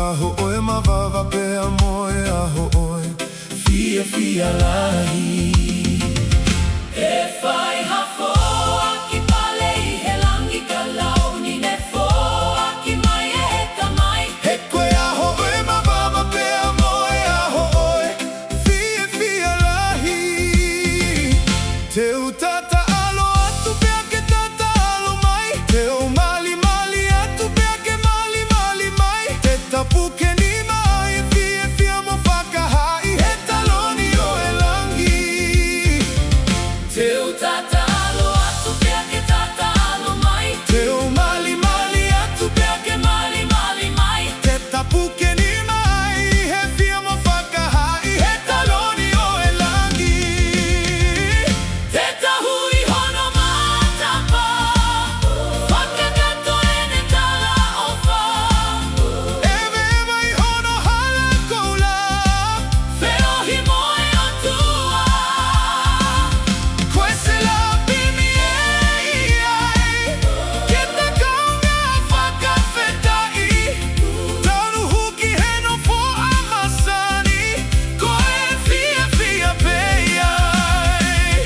aho oe mawava pea moe aho oe Fia fia lahi E whai ha Foaki pale I he langi ka lau ni ne Foaki mai e he ka mai He koe aho oe mawava pea moe aho oe Fia fia lahi Te utata alo atu pea ke tata alo mai Te o mali mali atu pea ke mali mali mai Te tapu ke ni mai fia fia mo whakahai He taloni o e langi Te utata alo atu pea ke tata alo mai Te o mali mali atu pea ke mali mali mai Te tapu ke ni mai he fia mo whakahai He taloni o e langi Te tahui hono matapa Whakakato e ne tala o wha Ewe ewe I hono hala koula Whiohi moe o tua Koe se la pimi e iai Ke ta kaunga whakawhetai Tanu huki he no fo amasani Koe fia fia pei ai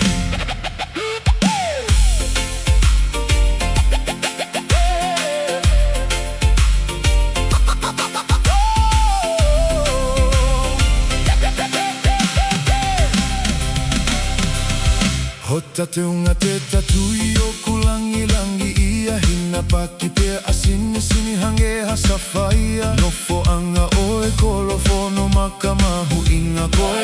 Hota te unga te tatui o kulangi langi ia Hina paki pea asini sini hange ha sawhaia Nofo anga oe kolofono makamahu inga koe